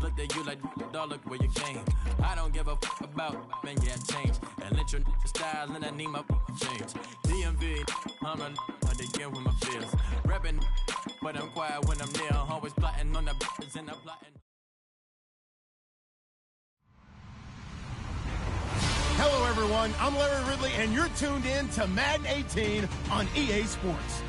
look at you like, dog, look where you came. I don't give a about, man, yeah, change. And let your style, and I need my change. DMV, I'm a again with my fears. Rapping, but I'm quiet when I'm near. Always plotting on the bitches and I'm plotting. Hello, everyone. I'm Larry Ridley, and you're tuned in to Madden 18 on EA Sports.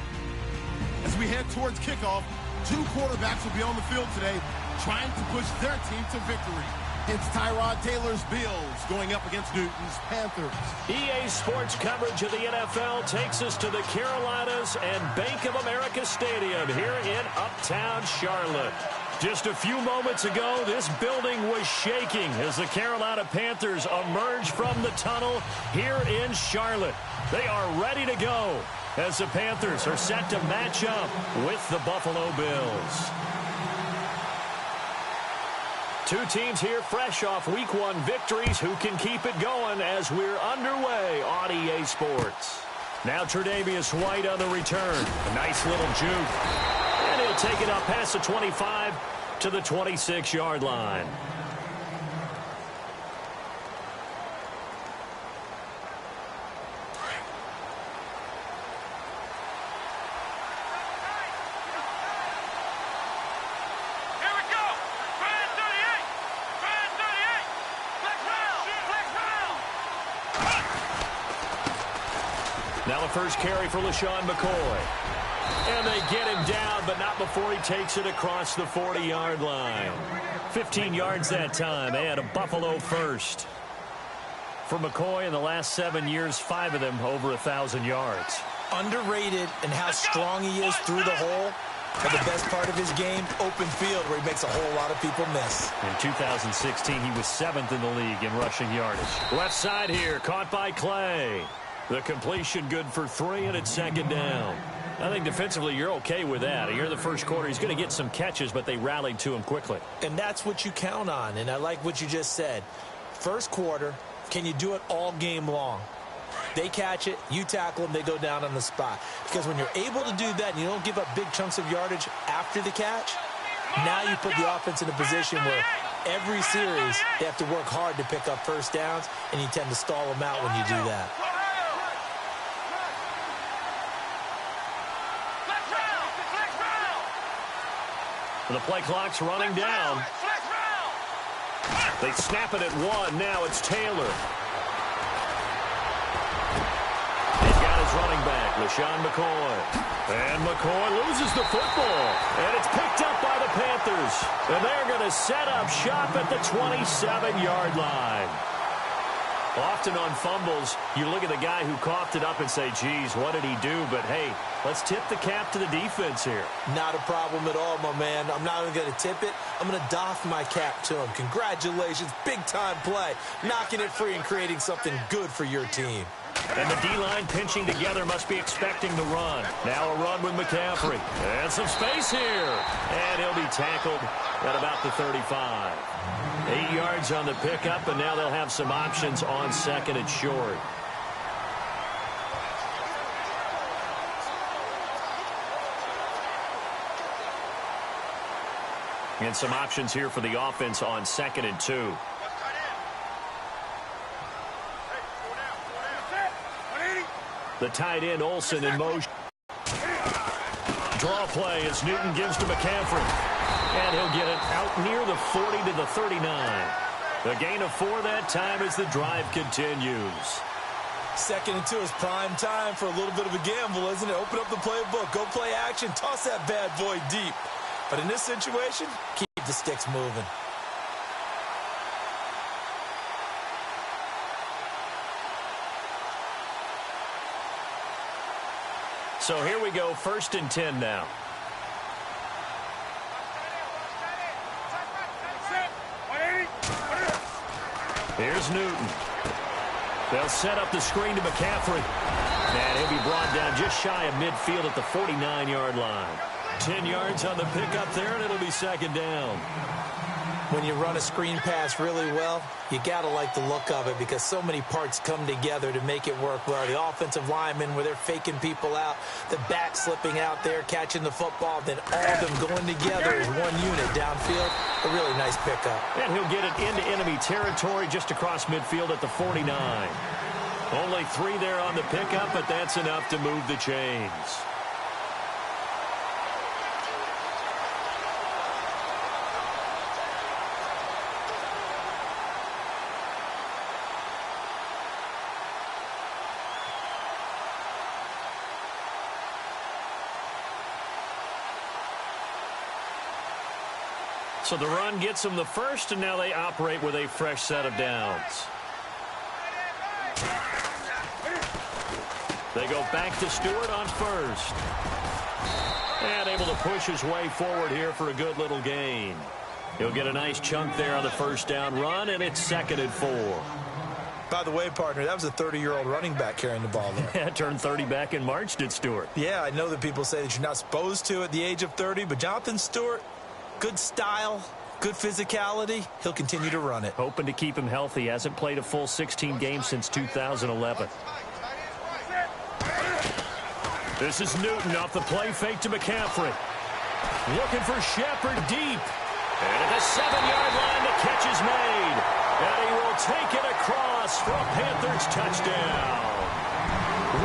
As we head towards kickoff, two quarterbacks will be on the field today trying to push their team to victory. It's Tyrod Taylor's Bills going up against Newton's Panthers. EA Sports coverage of the NFL takes us to the Carolinas and Bank of America Stadium here in Uptown Charlotte. Just a few moments ago, this building was shaking as the Carolina Panthers emerge from the tunnel here in Charlotte. They are ready to go as the Panthers are set to match up with the Buffalo Bills. Two teams here fresh off Week 1 victories who can keep it going as we're underway on EA Sports. Now Tre'Davious White on the return. A nice little juke. And he'll take it up past the 25 to the 26-yard line. Now the first carry for LaShawn McCoy. And they get him down, but not before he takes it across the 40-yard line. 15 yards that time, and a Buffalo first. For McCoy in the last 7 years, 5 of them over 1,000 yards. Underrated in how strong he is through the hole. But the best part of his game, open field, where he makes a whole lot of people miss. In 2016, he was 7th in the league in rushing yardage. Left side here, caught by Clay. The completion good for 3, and it's second down. I think defensively you're okay with that. Here in the first quarter, he's going to get some catches, but they rallied to him quickly. And that's what you count on, and I like what you just said. First quarter, can you do it all game long? They catch it, you tackle them, they go down on the spot. Because when you're able to do that and you don't give up big chunks of yardage after the catch, now you put the offense in a position where every series they have to work hard to pick up first downs, and you tend to stall them out when you do that. The play clock's running down. They snap it at 1. Now it's Taylor. He's got his running back, LaShawn McCoy. And McCoy loses the football. And it's picked up by the Panthers. And they're going to set up shop at the 27-yard line. Often on fumbles, you look at the guy who coughed it up and say, geez, what did he do? But, hey, let's tip the cap to the defense here. Not a problem at all, my man. I'm not even going to tip it. I'm going to doff my cap to him. Congratulations. Big-time play. Knocking it free and creating something good for your team. And the D-line pinching together must be expecting the run. Now a run with McCaffrey. And some space here. And he'll be tackled at about the 35. 8 yards on the pickup, and now they'll have some options on second and short. And some options here for the offense on 2nd and 2. The tight end, Olsen, in motion. Draw play as Newton gives to McCaffrey. And he'll get it out near the 40 to the 39. The gain of 4 that time as the drive continues. 2nd and 2 is prime time for a little bit of a gamble, isn't it? Open up the playbook, go play action, toss that bad boy deep. But in this situation, keep the sticks moving. So here we go, 1st and 10 now. Here's Newton. They'll set up the screen to McCaffrey. And he'll be brought down just shy of midfield at the 49-yard line. 10 yards on the pickup there, and it'll be second down. When you run a screen pass really well, you got to like the look of it because so many parts come together to make it work well. The offensive linemen, where they're faking people out, the back slipping out there, catching the football, then all of them going together as one unit downfield. A really nice pickup. And he'll get it into enemy territory just across midfield at the 49. Only 3 there on the pickup, but that's enough to move the chains. So the run gets them the first, and now they operate with a fresh set of downs. They go back to Stewart on first. And able to push his way forward here for a good little gain. He'll get a nice chunk there on the first down run, and it's 2nd and 4. By the way, partner, that was a 30-year-old running back carrying the ball there. Yeah, turned 30 back in March, did Stewart. Yeah, I know that people say that you're not supposed to at the age of 30, but Jonathan Stewart, good style, good physicality. He'll continue to run it. Hoping to keep him healthy. Hasn't played a full 16 games since 2011. This is Newton off the play fake to McCaffrey. Looking for Shepard deep. And at the 7-yard line, the catch is made. And he will take it across for a Panthers touchdown.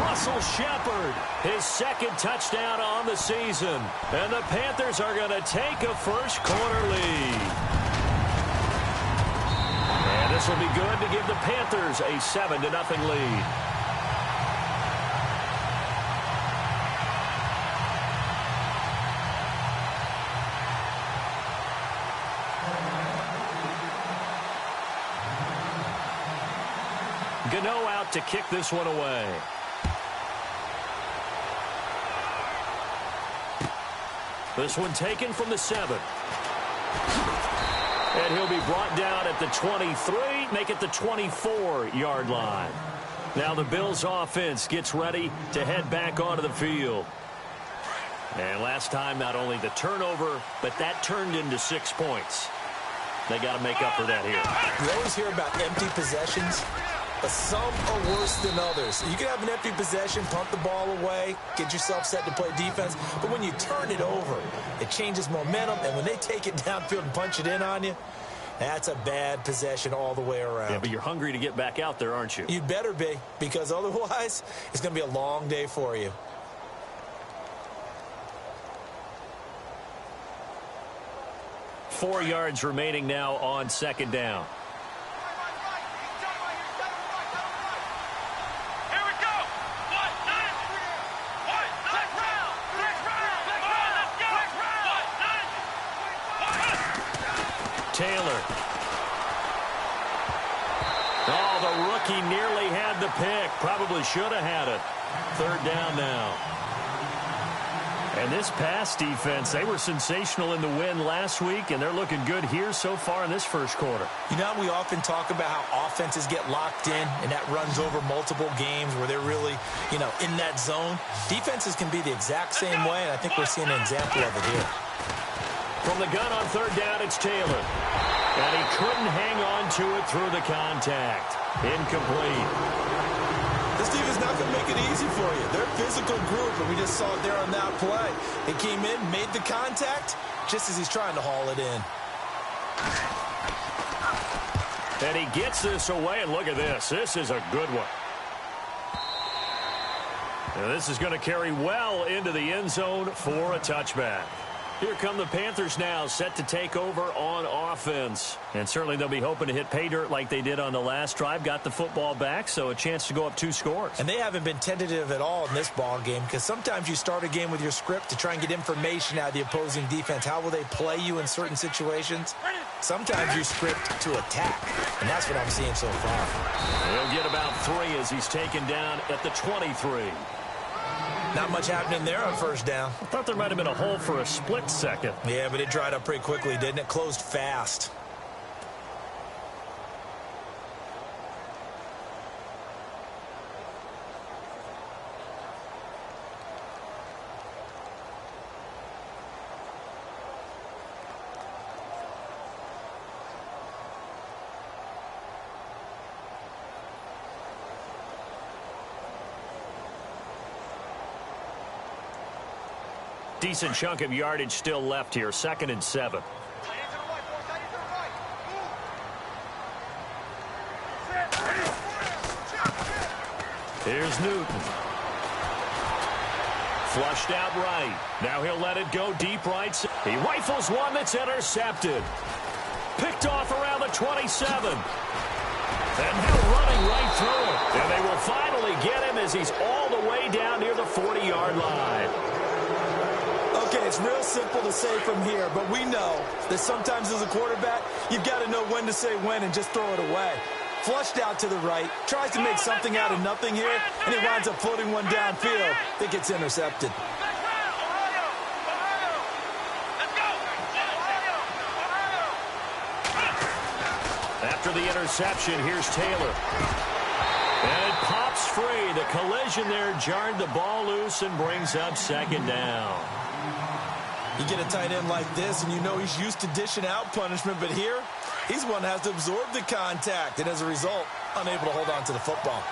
Russell Shepard, his 2nd touchdown on the season. And the Panthers are going to take a first-quarter lead. And this will be good to give the Panthers a 7-0 lead. Gano out to kick this one away. This one taken from the 7. And he'll be brought down at the 23, make it the 24-yard line. Now the Bills offense gets ready to head back onto the field. And last time, not only the turnover, but that turned into 6 points. They got to make up for that here. You always hear about empty possessions, but some are worse than others. You can have an empty possession, punt the ball away, get yourself set to play defense, but when you turn it over, it changes momentum, and when they take it downfield and punch it in on you, that's a bad possession all the way around. Yeah, but you're hungry to get back out there, aren't you? You'd better be, because otherwise, it's going to be a long day for you. Four yards remaining now on 2nd down. Taylor. Oh, the rookie nearly had the pick. Probably should have had it. 3rd down now. And this pass defense, they were sensational in the win last week, and they're looking good here so far in this first quarter. You know, we often talk about how offenses get locked in, and that runs over multiple games where they're really, in that zone. Defenses can be the exact same way, and I think we're seeing an example of it here. From the gun on 3rd down, it's Taylor. And he couldn't hang on to it through the contact. Incomplete. This defense not going to make it easy for you. They're a physical group, and we just saw it there on that play. They came in, made the contact, just as he's trying to haul it in. And he gets this away, and look at this. This is a good one. And this is going to carry well into the end zone for a touchback. Here come the Panthers now, set to take over on offense. And certainly they'll be hoping to hit pay dirt like they did on the last drive. Got the football back, so a chance to go up 2 scores. And they haven't been tentative at all in this ball game, because sometimes you start a game with your script to try and get information out of the opposing defense. How will they play you in certain situations? Sometimes you script to attack, and that's what I'm seeing so far. He'll get about 3 as he's taken down at the 23. Not much happening there on 1st down. I thought there might have been a hole for a split second. Yeah, but it dried up pretty quickly, didn't it? Closed fast. decent chunk of yardage still left here. 2nd and 7. Here's Newton. Flushed out right. Now he'll let it go deep right. He rifles one that's intercepted. Picked off around the 27. And now running right through it. And they will finally get him as he's all the way down near the 40-yard line. Okay, it's real simple to say from here, but we know that sometimes as a quarterback, you've got to know when to say when and just throw it away. Flushed out to the right, tries to make something out of nothing here, and he winds up floating one downfield that gets intercepted. After the interception, here's Taylor. And it pops free. The collision there jarred the ball loose and brings up 2nd down. You get a tight end like this, and you know he's used to dishing out punishment, but here, he's one that has to absorb the contact, and as a result, unable to hold on to the football.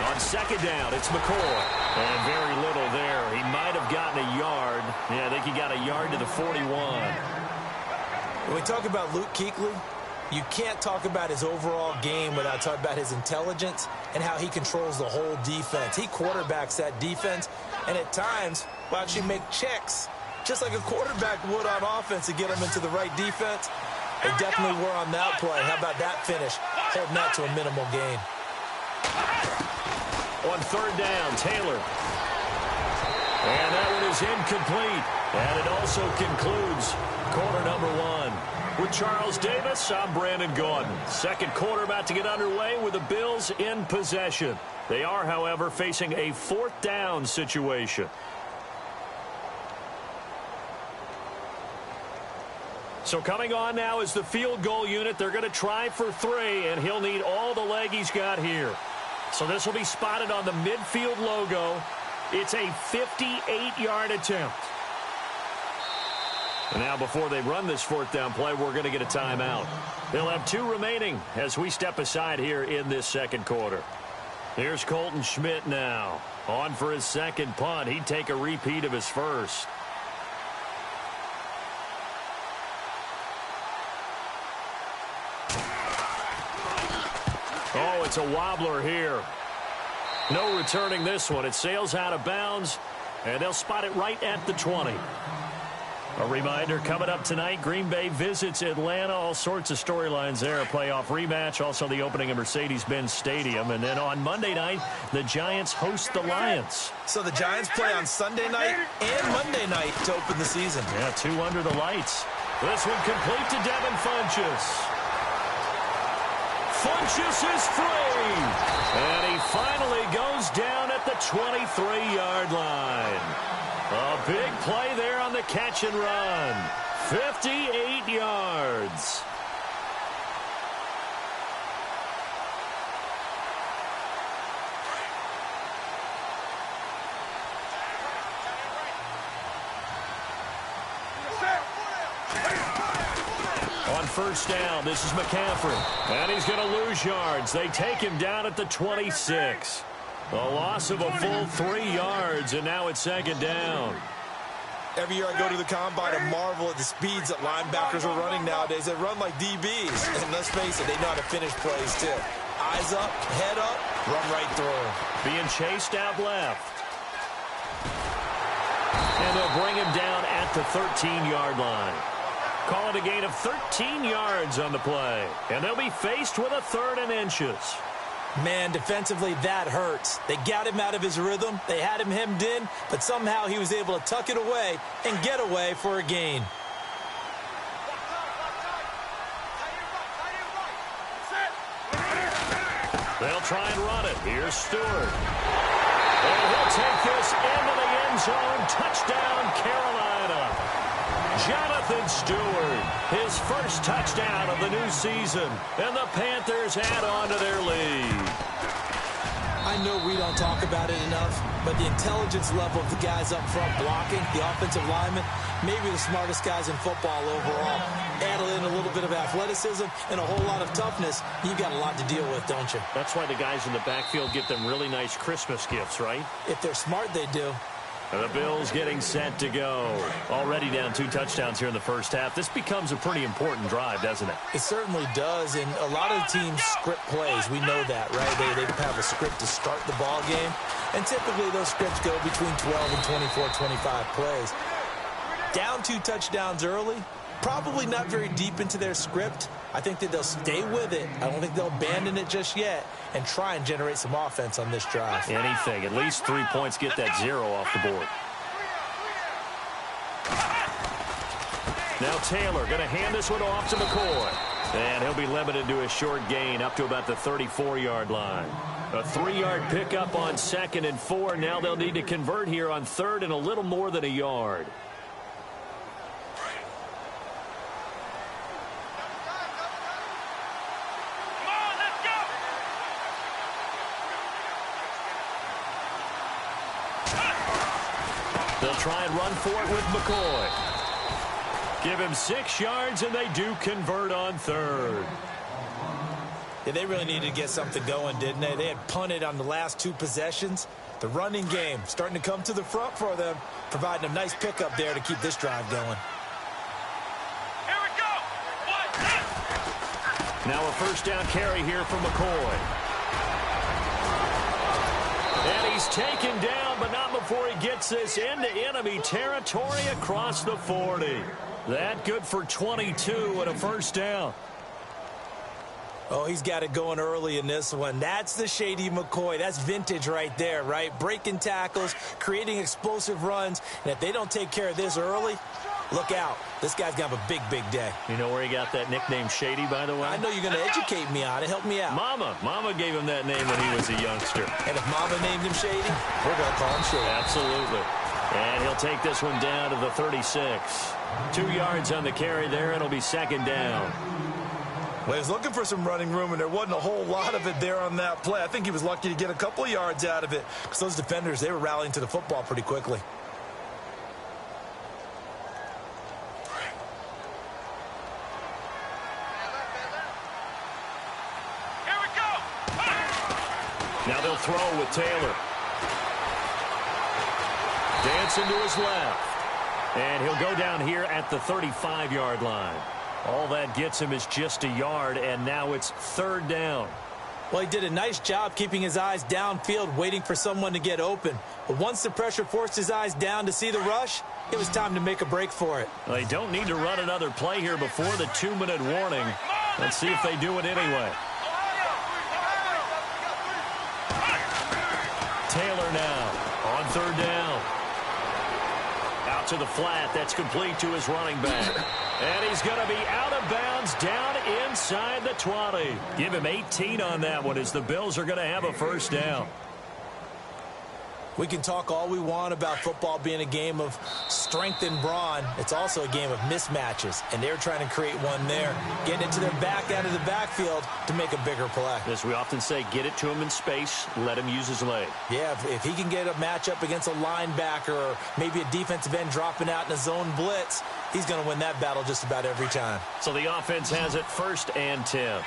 On 2nd down, it's McCoy. And very little there. He might have gotten a yard. Yeah, I think he got a yard to the 41. When we talk about Luke Kuechly, you can't talk about his overall game without talking about his intelligence and how he controls the whole defense. He quarterbacks that defense, and at times will actually make checks, just like a quarterback would on offense to get them into the right defense. They definitely were on that play. How about that finish? Holding that to a minimal gain. On 3rd down, Taylor. And that one is incomplete. And it also concludes quarter number 1. With Charles Davis, I'm Brandon Gaudin. 2nd quarter about to get underway with the Bills in possession. They are, however, facing a 4th down situation. So coming on now is the field goal unit. They're going to try for 3, and he'll need all the leg he's got here. So this will be spotted on the midfield logo. It's a 58-yard attempt. And now before they run this 4th down play, we're going to get a timeout. They'll have 2 remaining as we step aside here in this 2nd quarter. Here's Colton Schmidt now. On for his 2nd punt. He'd take a repeat of his 1st. Oh, it's a wobbler here. No returning this one. It sails out of bounds, and they'll spot it right at the 20. A reminder, coming up tonight, Green Bay visits Atlanta. All sorts of storylines there. A playoff rematch, also the opening of Mercedes-Benz Stadium. And then on Monday night, the Giants host the Lions. So the Giants play on Sunday night and Monday night to open the season. Yeah, 2 under the lights. This one complete to Devin Funchess. Funchess is free. And he finally goes down at the 23-yard line. A big play there on the catch and run. 58 yards. On 1st down, this is McCaffrey. And he's going to lose yards. They take him down at the 26. A loss of a full 3 yards, and now it's 2nd down. Every year I go to the combine and marvel at the speeds that linebackers are running nowadays. They run like DBs. And let's face it, they know how to finish plays too. Eyes up, head up, run right through. Being chased out left. And they'll bring him down at the 13-yard line. Call it a gain of 13 yards on the play. And they'll be faced with a 3rd and inches. Man, defensively, that hurts. They got him out of his rhythm. They had him hemmed in, but somehow he was able to tuck it away and get away for a gain. They'll try and run it. Here's Stewart. And he'll take this into the end zone. Touchdown, Carolina. Jonathan Stewart, his 1st touchdown of the new season. And the Panthers add on to their lead. I know we don't talk about it enough, but the intelligence level of the guys up front blocking, the offensive linemen, maybe the smartest guys in football overall. Add in a little bit of athleticism and a whole lot of toughness, you've got a lot to deal with, don't you? That's why the guys in the backfield get them really nice Christmas gifts, right? If they're smart, they do. The Bills getting set to go. Already down 2 touchdowns here in the first half. This becomes a pretty important drive, doesn't it? It certainly does, and a lot of teams script plays. We know that, right? They have a script to start the ball game, and typically those scripts go between 12 and 24, 25 plays. Down 2 touchdowns early, probably not very deep into their script. I think that they'll stay with it. I don't think they'll abandon it just yet and try and generate some offense on this drive. Anything. At least 3 points, get that 0 off the board. Now Taylor going to hand this one off to McCoy. And he'll be limited to a short gain up to about the 34-yard line. A 3-yard pickup on 2nd and 4. Now they'll need to convert here on 3rd and a little more than a yard. They'll try and run for it with McCoy. Give him 6 yards, and they do convert on 3rd. Yeah, they really needed to get something going, didn't they? They had punted on the last 2 possessions. The running game starting to come to the front for them, providing a nice pickup there to keep this drive going. Here we go. Now a first down carry here from McCoy. And he's taken down, but not before he gets this into enemy territory across the 40. That good for 22 and a first down. Oh, he's got it going early in this one. That's the Shady McCoy. That's vintage right there, right? Breaking tackles, creating explosive runs. And if they don't take care of this early, look out. This guy's going to have a big, big day. You know where he got that nickname Shady, by the way? I know you're going to educate me on it. Help me out. Mama gave him that name when he was a youngster. And if Mama named him Shady, we're going to call him Shady. Absolutely. And he'll take this one down to the 36. 2 yards on the carry there. It'll be 2nd down. Well, he was looking for some running room, and there wasn't a whole lot of it there on that play. I think he was lucky to get a couple of yards out of it because those defenders, they were rallying to the football pretty quickly. Here we go. Now they'll throw with Taylor. Dancing to his left. And he'll go down here at the 35-yard line. All that gets him is just a yard, and now it's 3rd down. Well, he did a nice job keeping his eyes downfield, waiting for someone to get open. But once the pressure forced his eyes down to see the rush, it was time to make a break for it. Well, they don't need to run another play here before the 2-minute warning. Let's see if they do it anyway. Taylor now on 3rd down. Out to the flat. That's complete to his running back. And he's going to be out of bounds down inside the 20. Give him 18 on that one as the Bills are going to have a first down. We can talk all we want about football being a game of strength and brawn. It's also a game of mismatches, and they're trying to create one there, getting it to their back out of the backfield to make a bigger play. As we often say, get it to him in space, let him use his leg. Yeah, if he can get a matchup against a linebacker or maybe a defensive end dropping out in a zone blitz, he's going to win that battle just about every time. So the offense has it 1st and 10.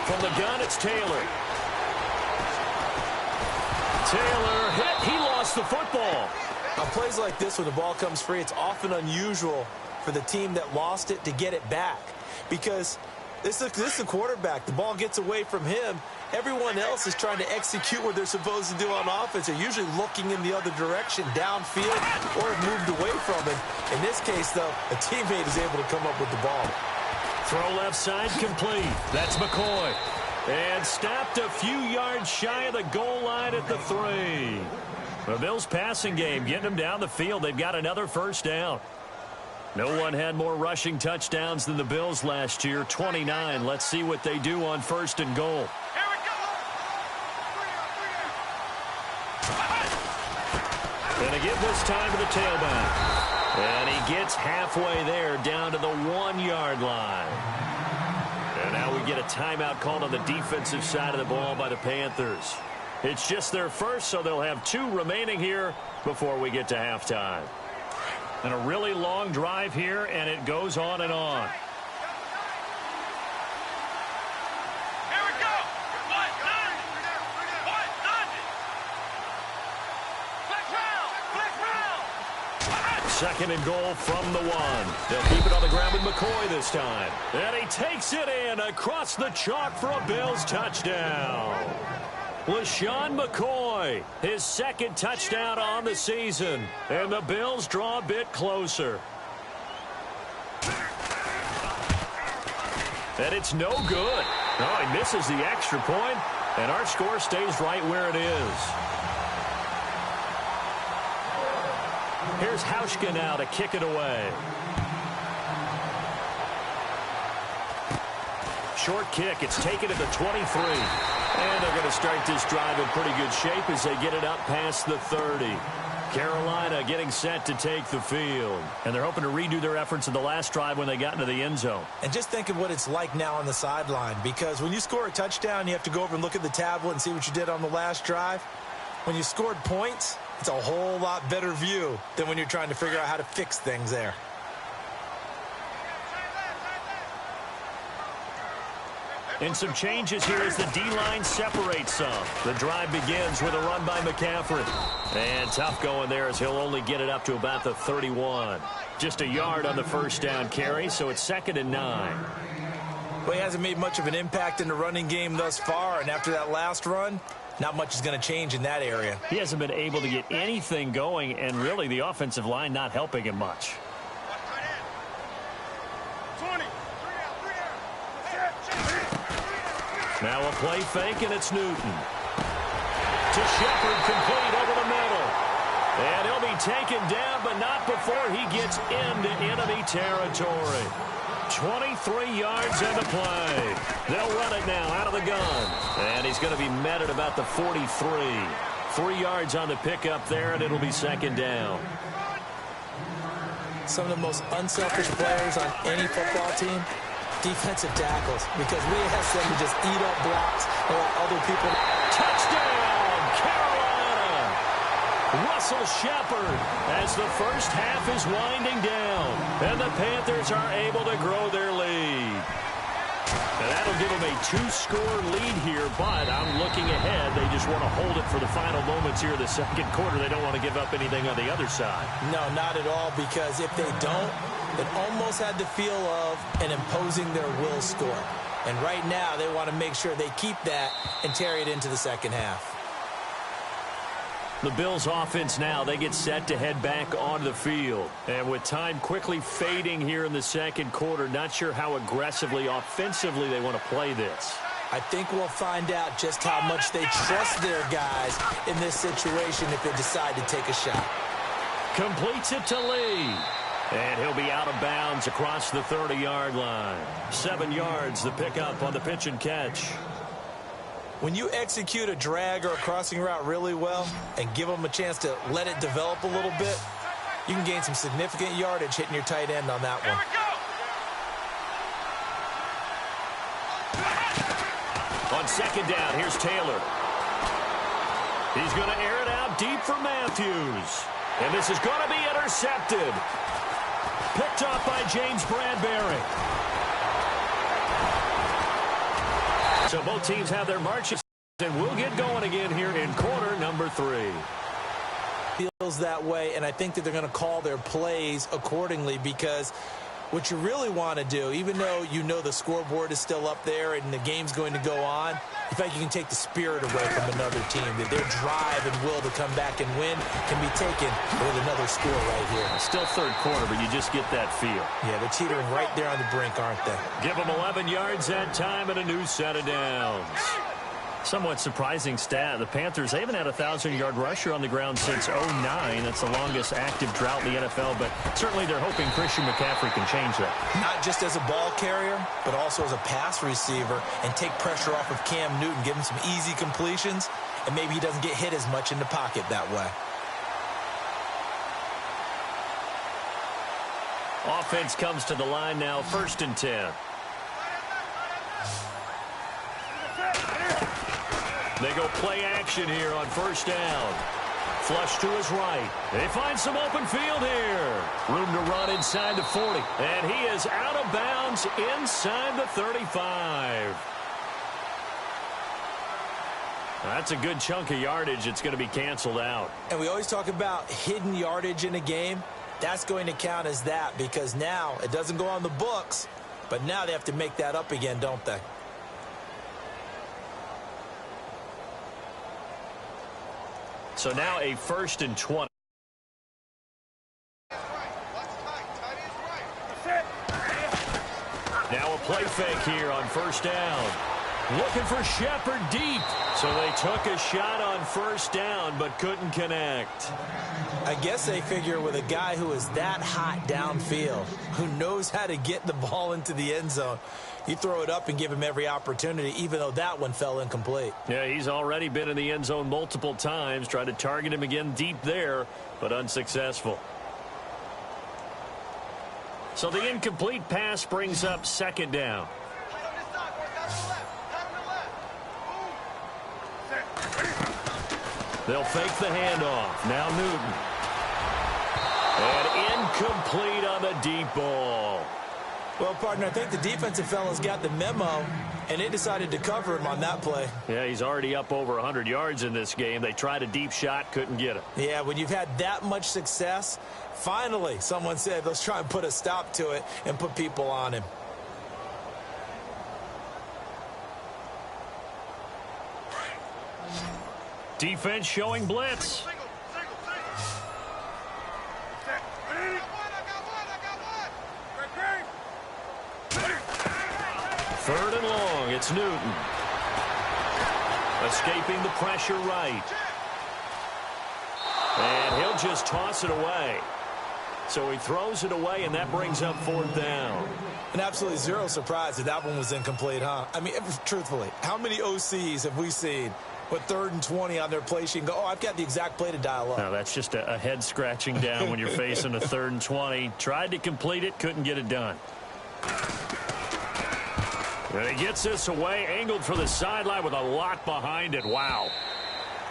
From the gun, it's Taylor. Taylor hit. He lost the football. On plays like this, when the ball comes free, it's often unusual for the team that lost it to get it back. Because this is a quarterback. The ball gets away from him. Everyone else is trying to execute what they're supposed to do on offense. They're usually looking in the other direction, downfield, or have moved away from it. In this case, though, a teammate is able to come up with the ball. Throw left side complete. That's McCoy. And stopped a few yards shy of the goal line at the 3. The Bills passing game getting them down the field. They've got another first down. No one had more rushing touchdowns than the Bills last year, 29. Let's see what they do on 1st and goal. They give this time to the tailback. And he gets halfway there, down to the 1-yard line. And now we get a timeout called on the defensive side of the ball by the Panthers. It's just their first, so they'll have 2 remaining here before we get to halftime. And a really long drive here, and it goes on and on. Second and goal from the 1. They'll keep it on the ground with McCoy this time. And he takes it in across the chalk for a Bills touchdown. LaShawn McCoy, his second touchdown on the season. And the Bills draw a bit closer. And it's no good. Oh, he misses the extra point, and our score stays right where it is. Here's Hauschka now to kick it away. Short kick. It's taken at the 23. And they're going to start this drive in pretty good shape as they get it up past the 30. Carolina getting set to take the field. And they're hoping to redo their efforts in the last drive when they got into the end zone. And just think of what it's like now on the sideline, because when you score a touchdown, you have to go over and look at the tablet and see what you did on the last drive. When you scored points, it's a whole lot better view than when you're trying to figure out how to fix things there. And some changes here as the D-line separates some. The drive begins with a run by McCaffrey. And tough going there as he'll only get it up to about the 31. Just a yard on the first down carry, so it's 2nd and 9. Well, he hasn't made much of an impact in the running game thus far, and after that last run, not much is going to change in that area. He hasn't been able to get anything going, and really the offensive line not helping him much. Now a play fake, and it's Newton. To Shepard, complete over the middle. And he'll be taken down, but not before he gets into enemy territory. 23 yards into play. They'll run it now out of the gun. And he's going to be met at about the 43. 3 yards on the pickup there, and it'll be 2nd down. Some of the most unselfish players on any football team, defensive tackles, because we ask them to just eat up blocks and let other people. Touchdown, Carolina! Russell Shepard as the first half is winding down, and the Panthers are able to grow their lead. And that'll give them a 2-score lead here, but I'm looking ahead. They just want to hold it for the final moments here of the second quarter. They don't want to give up anything on the other side. No, not at all, because if they don't, it almost had the feel of an imposing their will score. And right now, they want to make sure they keep that and carry it into the second half. The Bills offense now, they get set to head back onto the field. And with time quickly fading here in the second quarter, not sure how aggressively, offensively they want to play this. I think we'll find out just how much they trust their guys in this situation if they decide to take a shot. Completes it to Lee. And he'll be out of bounds across the 30-yard line. 7 yards, the pickup on the pitch and catch. When you execute a drag or a crossing route really well and give them a chance to let it develop a little bit, you can gain some significant yardage hitting your tight end on that one. On 2nd down, here's Taylor. He's going to air it out deep for Matthews. And this is going to be intercepted. Picked off by James Bradbury. So both teams have their marches, and we'll get going again here in quarter number 3. Feels that way, and I think that they're going to call their plays accordingly, because what you really want to do, even though you know the scoreboard is still up there and the game's going to go on, in fact, you can take the spirit away from another team, that their drive and will to come back and win can be taken with another score right here. Still third quarter, but you just get that feel. Yeah, they're teetering right there on the brink, aren't they? Give them 11 yards that time and a new set of downs. Somewhat surprising stat. The Panthers, they haven't had a 1,000-yard rusher on the ground since 2009. That's the longest active drought in the NFL, but certainly they're hoping Christian McCaffrey can change that. Not just as a ball carrier, but also as a pass receiver, and take pressure off of Cam Newton, give him some easy completions, and maybe he doesn't get hit as much in the pocket that way. Offense comes to the line now, 1st and 10. They go play action here on 1st down. Flush to his right. They find some open field here. Room to run inside the 40. And he is out of bounds inside the 35. That's a good chunk of yardage. It's going to be canceled out. And we always talk about hidden yardage in a game. That's going to count as that because now it doesn't go on the books, but now they have to make that up again, don't they? So now a 1st and 20. Now a play fake here on 1st down. Looking for Shepard deep. So they took a shot on 1st down but couldn't connect. I guess they figure with a guy who is that hot downfield, who knows how to get the ball into the end zone, you throw it up and give him every opportunity, even though that one fell incomplete. Yeah, he's already been in the end zone multiple times. Tried to target him again deep there, but unsuccessful. So the incomplete pass brings up 2nd down. They'll fake the handoff. Now Newton. And incomplete on the deep ball. Well, partner, I think the defensive fellas got the memo, and they decided to cover him on that play. Yeah, he's already up over 100 yards in this game. They tried a deep shot, couldn't get it. Yeah, when you've had that much success, finally someone said, let's try and put a stop to it and put people on him. Defense showing blitz. 3rd and long. It's Newton. Escaping the pressure right. And he'll just toss it away. So he throws it away, and that brings up 4th down. And absolutely zero surprise that that one was incomplete, huh? I mean, truthfully, how many OCs have we seen with 3rd and 20 on their play sheet and go, oh, I've got the exact play to dial up? No, that's just a head scratching down when you're facing a 3rd and 20. Tried to complete it, couldn't get it done. And he gets this away, angled for the sideline with a lot behind it. Wow.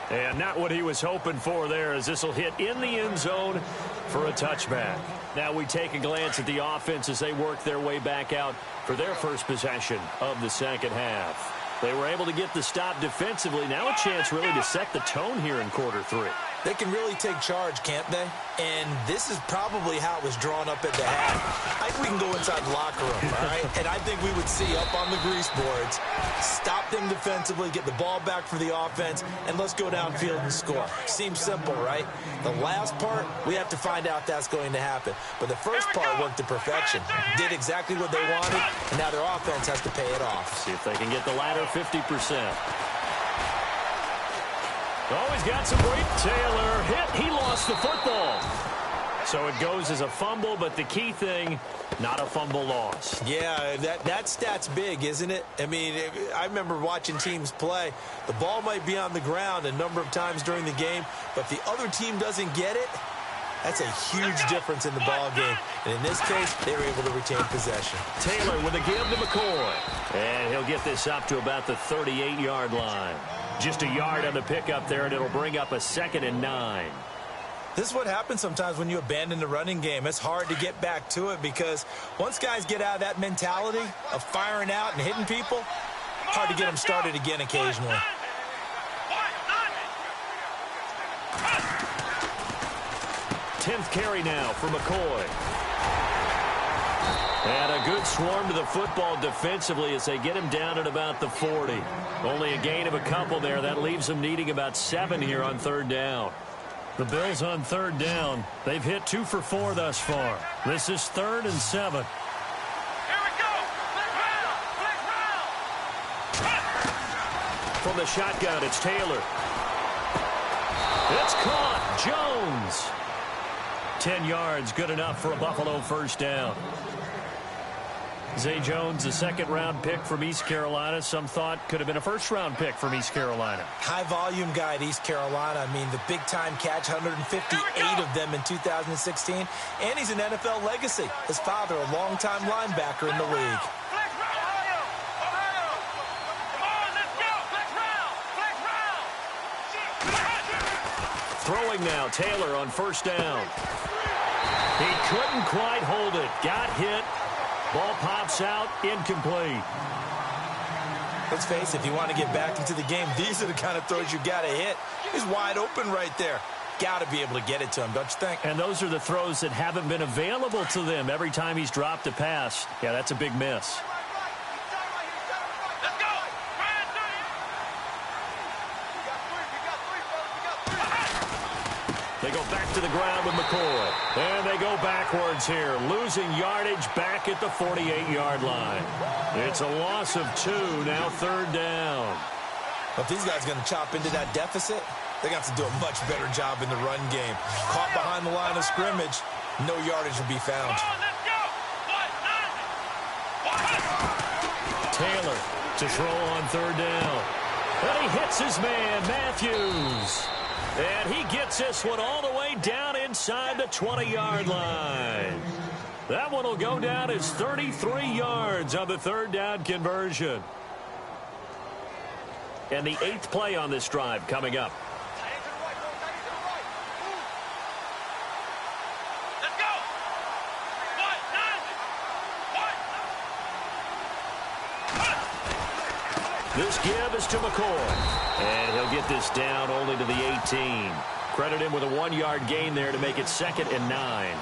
And not what he was hoping for there, as this will hit in the end zone for a touchback. Now we take a glance at the offense as they work their way back out for their first possession of the 2nd half. They were able to get the stop defensively. Now a chance really to set the tone here in quarter 3. They can really take charge, can't they? And this is probably how it was drawn up at the half. I think we can go inside the locker room, all right? And I think we would see up on the grease boards, stop them defensively, get the ball back for the offense, and let's go downfield and score. Seems simple, right? The last part, we have to find out that's going to happen. But the first part worked to perfection. Did exactly what they wanted, and now their offense has to pay it off. See if they can get the latter 50%. Oh, he's got some break. Taylor hit. He lost the football. So it goes as a fumble, but the key thing, not a fumble loss. Yeah, that stat's big, isn't it? I mean, I remember watching teams play. The ball might be on the ground a number of times during the game, but if the other team doesn't get it, that's a huge difference in the ball game. And in this case, they were able to retain possession. Taylor with a give to McCoy. And he'll get this up to about the 38-yard line. Just a yard on the pickup there, and it'll bring up a 2nd and 9. This is what happens sometimes when you abandon the running game. It's hard to get back to it because once guys get out of that mentality of firing out and hitting people, hard to get them started again occasionally. Tenth carry now for McCoy. And a good swarm to the football defensively as they get him down at about the 40. Only a gain of a couple there. That leaves them needing about 7 here on 3rd down. The Bills on 3rd down. They've hit 2 for 4 thus far. This is 3rd and 7. From the shotgun, it's Taylor. It's caught. Jones. 10 yards, good enough for a Buffalo 1st down. Zay Jones, a second-round pick from East Carolina. Some thought could have been a first-round pick from East Carolina. High-volume guy at East Carolina. I mean, the big-time catch, 158 of them in 2016. And he's an NFL legacy. His father, a longtime linebacker in the league. Throwing now, Taylor on first down. He couldn't quite hold it. Got hit. Ball pops out, incomplete. Let's face it, if you want to get back into the game, these are the kind of throws you got to hit. He's wide open right there. Got to be able to get it to him, don't you think? And those are the throws that haven't been available to them every time he's dropped a pass. Yeah, that's a big miss. They go back to the ground with McCoy. And they go backwards here, losing yardage back at the 48-yard line. It's a loss of 2, now third down. But if these guys are going to chop into that deficit, they got to do a much better job in the run game. Caught behind the line of scrimmage, no yardage will be found. Taylor to throw on third down. And he hits his man, Matthews. And he gets this one all the way down inside the 20-yard line. That one will go down as 33 yards on the third down conversion. And the 8th play on this drive coming up. This give is to McCoy. And he'll get this down only to the 18. Credit him with a 1-yard gain there to make it 2nd and 9.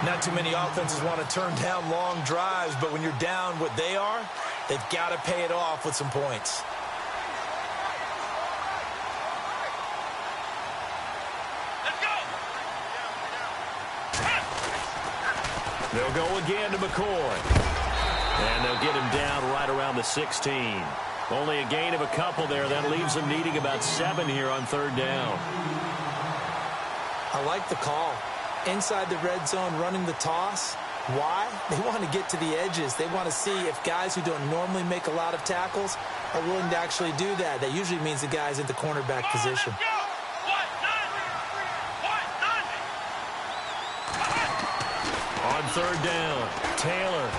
Not too many offenses want to turn down long drives, but when you're down what they are, they've got to pay it off with some points. They'll go again to McCoy. And they'll get him down right around the 16. Only a gain of a couple there. That leaves them needing about 7 here on third down. I like the call. Inside the red zone running the toss. Why? They want to get to the edges. They want to see if guys who don't normally make a lot of tackles are willing to actually do that. That usually means the guy's in the cornerback position. On third down, Taylor.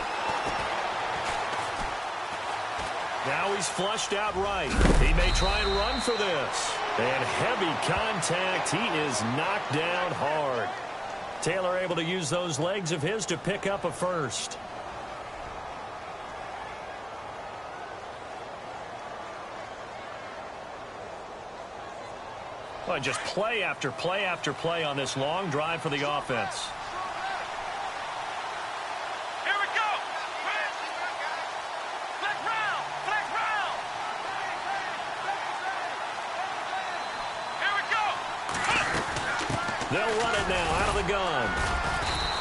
Now he's flushed out right. He may try and run for this. And heavy contact. He is knocked down hard. Taylor able to use those legs of his to pick up a first. Well, just play after play after play on this long drive for the offense. They'll run it now out of the gun.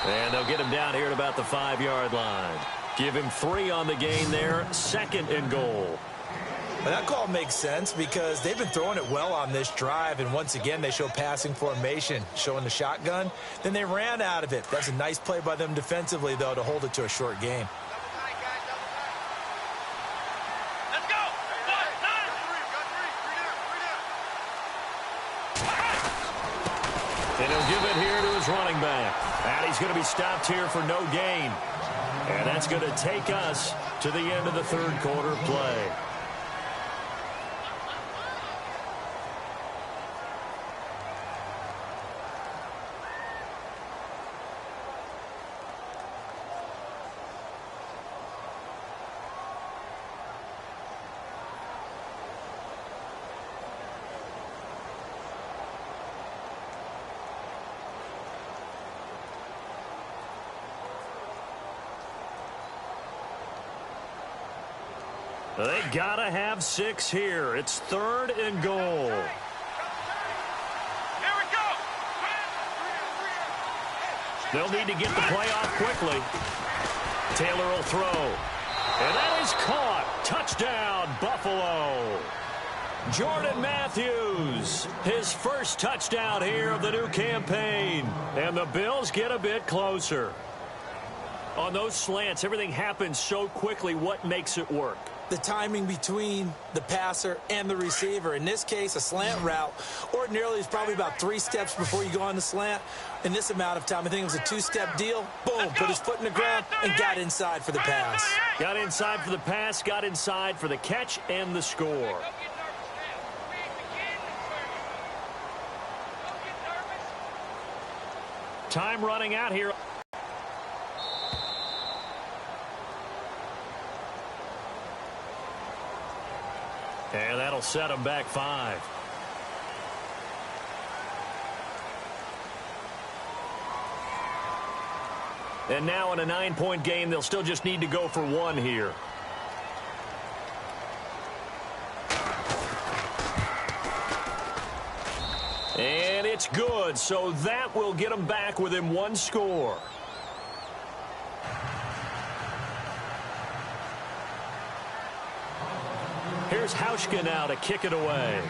And they'll get him down here at about the 5-yard line. Give him 3 on the gain there. 2nd and goal. Well, that call makes sense because they've been throwing it well on this drive. And once again, they show passing formation, showing the shotgun. Then they ran out of it. That's a nice play by them defensively, though, to hold it to a short game. And he'll give it here to his running back. And he's going to be stopped here for no gain. And that's going to take us to the end of the third quarter play. They gotta have 6 here. It's 3rd and goal. Here we go. They'll need to get the play off quickly. Taylor will throw. And that is caught. Touchdown, Buffalo. Jordan Matthews, his first touchdown here of the new campaign. And the Bills get a bit closer. On those slants, everything happens so quickly. What makes it work? The timing between the passer and the receiver. In this case, a slant route ordinarily is probably about 3 steps before you go on the slant. In this amount of time, I think it was a 2-step deal. Boom, put his foot in the ground and got inside for the pass. Got inside for the pass, got inside for the catch and the score. Time running out here. And that'll set them back 5. And now in a 9-point game, they'll still just need to go for 1 here. And it's good, so that will get them back within 1 score. Here's Hauschka now to kick it away.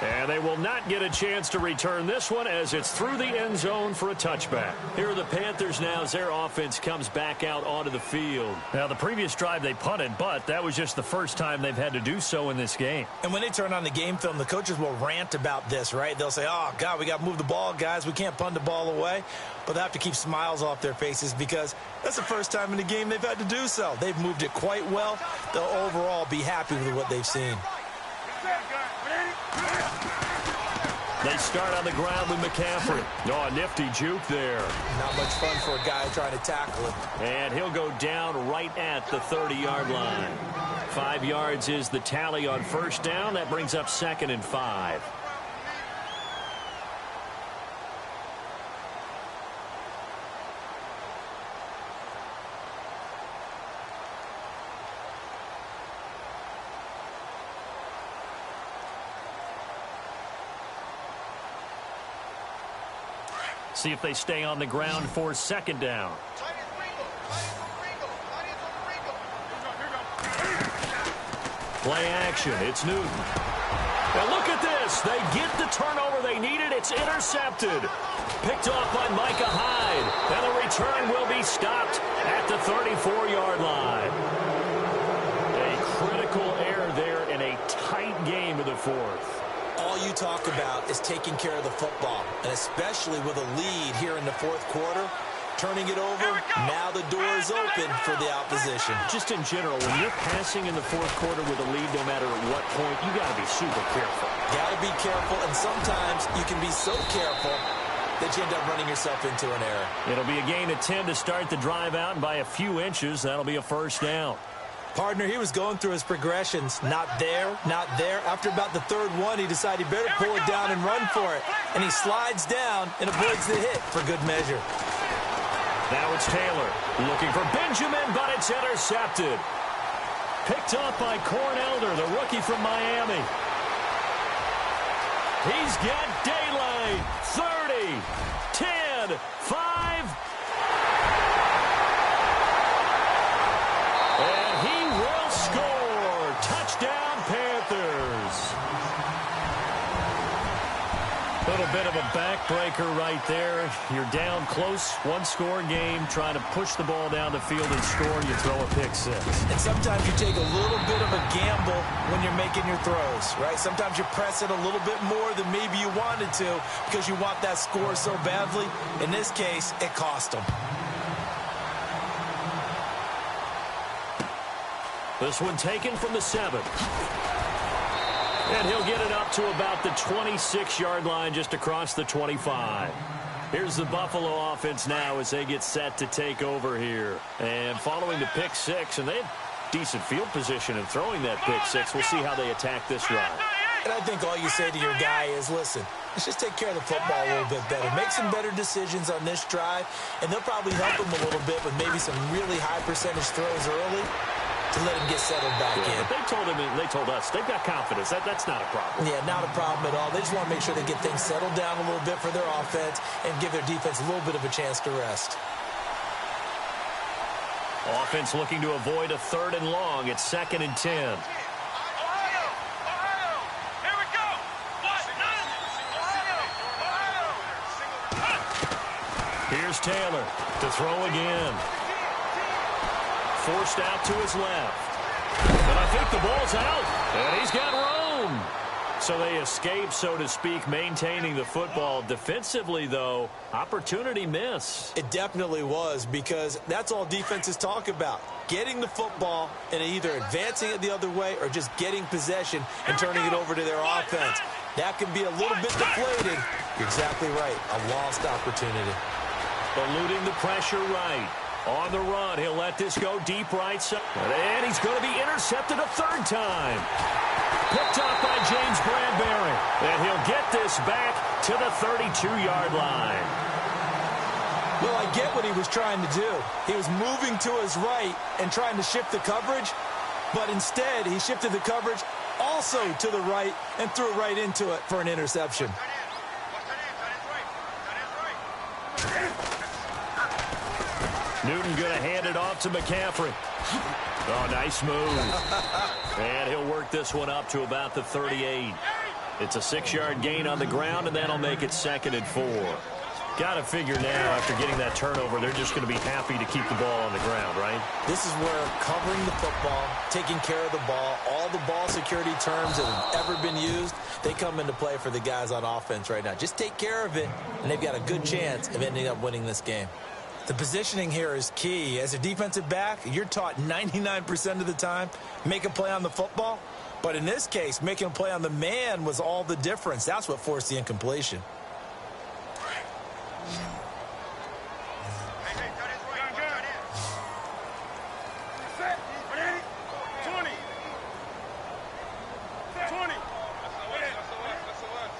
And they will not get a chance to return this one as it's through the end zone for a touchback. Here are the Panthers now as their offense comes back out onto the field. Now, the previous drive they punted, but that was just the first time they've had to do so in this game. And when they turn on the game film, the coaches will rant about this, right? They'll say, oh, God, we got to move the ball, guys. We can't punt the ball away. But they have to keep smiles off their faces because that's the first time in the game they've had to do so. They've moved it quite well. They'll overall be happy with what they've seen. They start on the ground with McCaffrey. Oh, a nifty juke there. Not much fun for a guy trying to tackle him. And he'll go down right at the 30-yard line. 5 yards is the tally on first down. That brings up 2nd and 5. See if they stay on the ground for 2nd down. Play action. It's Newton. Now look at this. They get the turnover they needed. It's intercepted. Picked off by Micah Hyde. And the return will be stopped at the 34-yard line. A critical error there in a tight game of the 4th. All you talk about is taking care of the football, and especially with a lead here in the 4th quarter, turning it over, now the door is open for the opposition. Just in general, when you're passing in the 4th quarter with a lead, no matter at what point, you got to be super careful. Got to be careful, and sometimes you can be so careful that you end up running yourself into an error. It'll be a gain of 10 to start the drive out, and by a few inches, that'll be a first down. Partner, he was going through his progressions. Not there, not there. After about the 3rd one, he decided he better pull it down and run for it. And he slides down and avoids the hit for good measure. Now it's Taylor looking for Benjamin, but it's intercepted. Picked up by Cornelder, the rookie from Miami. He's got daylight. 30, 10, 5. And he will score. Touchdown, Panthers. A little bit of a backbreaker right there. You're down close, 1-score game, trying to push the ball down the field and score, and you throw a pick 6. And sometimes you take a little bit of a gamble when you're making your throws, right? Sometimes you press it a little bit more than maybe you wanted to because you want that score so badly. In this case, it cost them. This one taken from the 7. And he'll get it up to about the 26-yard line, just across the 25. Here's the Buffalo offense now as they get set to take over here. And following the pick 6, and they had decent field position in throwing that pick 6. We'll see how they attack this drive. And I think all you say to your guy is, listen, let's just take care of the football a little bit better. Make some better decisions on this drive, and they'll probably help him a little bit with maybe some really high percentage throws early to let him get settled back in. But they told him, and they told us, they've got confidence. That's not a problem. Yeah, not a problem at all. They just want to make sure they get things settled down a little bit for their offense and give their defense a little bit of a chance to rest. Offense looking to avoid a 3rd and long. It's 2nd and 10. Here's Taylor to throw again. Forced out to his left. And I think the ball's out. And he's got room. So they escape, so to speak, maintaining the football. Defensively, though, opportunity miss. It definitely was, because that's all defenses talk about. Getting the football and either advancing it the other way or just getting possession and turning it over to their offense. That can be a little bit deflated. You're exactly right. A lost opportunity. Eluding the pressure right. On the run, he'll let this go deep right side. And he's going to be intercepted a third time. Picked off by James Bradbury. And he'll get this back to the 32-yard line. Well, I get what he was trying to do. He was moving to his right and trying to shift the coverage. But instead, he shifted the coverage also to the right and threw right into it for an interception. Newton going to hand it off to McCaffrey. Oh, nice move. And he'll work this one up to about the 38. It's a 6-yard gain on the ground, and that'll make it 2nd and 4. Got to figure now, after getting that turnover, they're just going to be happy to keep the ball on the ground, right? This is where covering the football, taking care of the ball, all the ball security terms that have ever been used, they come into play for the guys on offense right now. Just take care of it, and they've got a good chance of ending up winning this game. The positioning here is key. As a defensive back, you're taught 99% of the time, make a play on the football. But in this case, making a play on the man was all the difference. That's what forced the incompletion.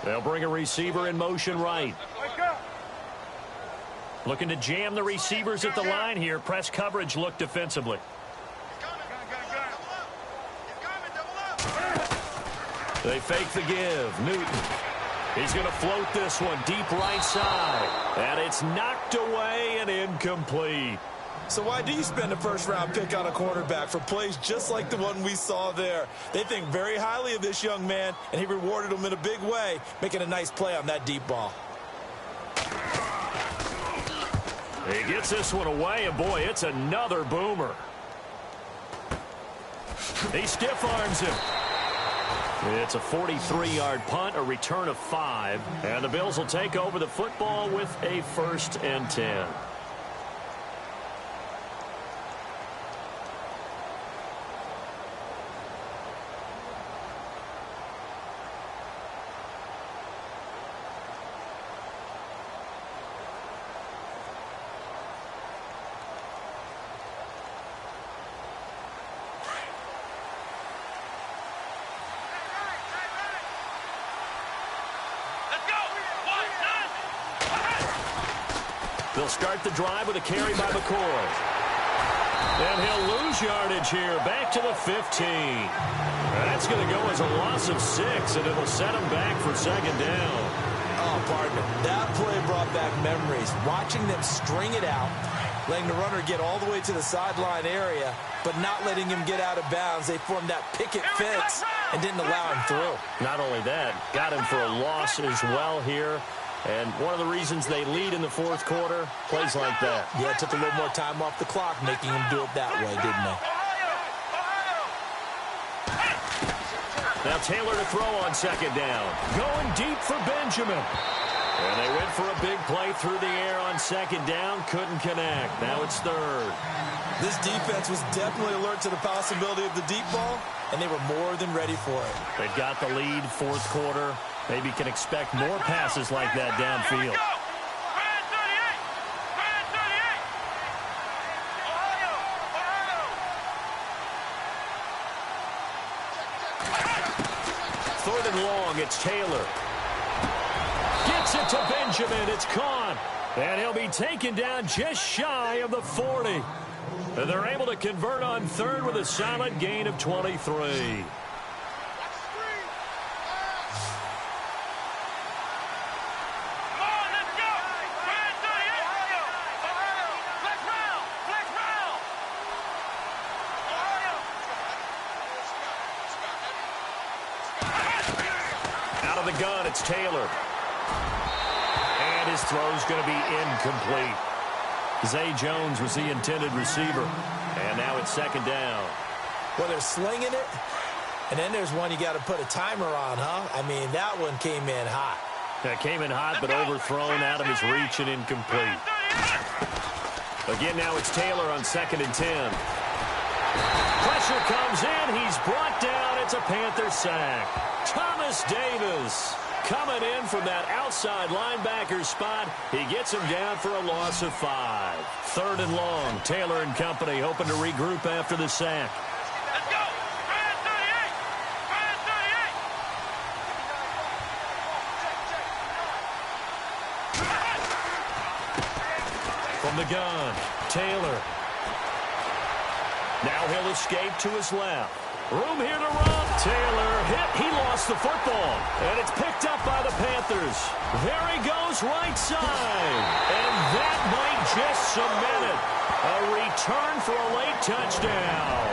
They'll bring a receiver in motion right. Looking to jam the receivers at the line here. Press coverage look defensively. They fake the give. Newton. He's going to float this one deep right side. And it's knocked away and incomplete. So why do you spend a first-round pick on a quarterback for plays just like the one we saw there? They think very highly of this young man, and he rewarded him in a big way, making a nice play on that deep ball. He gets this one away, and boy, it's another boomer. He stiff-arms him. It's a 43-yard punt, a return of 5, and the Bills will take over the football with a 1st and 10. They'll start the drive with a carry by McCoy. And he'll lose yardage here, back to the 15. That's going to go as a loss of 6, and it'll set him back for 2nd down. Oh, partner, that play brought back memories. Watching them string it out, letting the runner get all the way to the sideline area, but not letting him get out of bounds. They formed that picket fence and didn't allow him through. Not only that, got him for a loss as well here. And one of the reasons they lead in the 4th quarter, plays like that. Yeah, it took a little more time off the clock, making him do it that way, didn't they? Now Taylor to throw on 2nd down. Going deep for Benjamin. And they went for a big play through the air on 2nd down. Couldn't connect. Now it's 3rd. This defense was definitely alert to the possibility of the deep ball, and they were more than ready for it. They've got the lead, 4th quarter. Maybe can expect more passes like that downfield. Third and long, it's Taylor. Gets it to Benjamin, it's caught. And he'll be taken down just shy of the 40. And they're able to convert on 3rd with a solid gain of 23. Out of the gun, it's Taylor. And And his throw's going to be incomplete. Zay Jones was the intended receiver. And now it's second down. Well, they're slinging it. And then there's one you got to put a timer on, huh? I mean, that one came in hot. That came in hot, but overthrown out of his reach and incomplete. Again, now it's Taylor on 2nd and 10. Pressure comes in. He's brought down. It's a Panther sack. Thomas Davis coming in from that outside linebacker spot. He gets him down for a loss of 5. 3rd and long. Taylor and company hoping to regroup after the sack. Let's go. Brand 38. Brand 38. From the gun, Taylor. Now he'll escape to his left. Room here to run. Taylor hit. He lost the football. And it's picked up by the Panthers. There he goes, right side. And that might just cement it. A return for a late touchdown.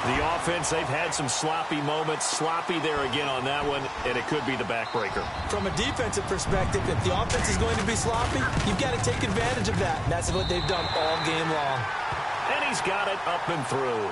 The offense, they've had some sloppy moments. Sloppy there again on that one, and it could be the backbreaker. From a defensive perspective, if the offense is going to be sloppy, you've got to take advantage of that. And that's what they've done all game long. And he's got it up and through.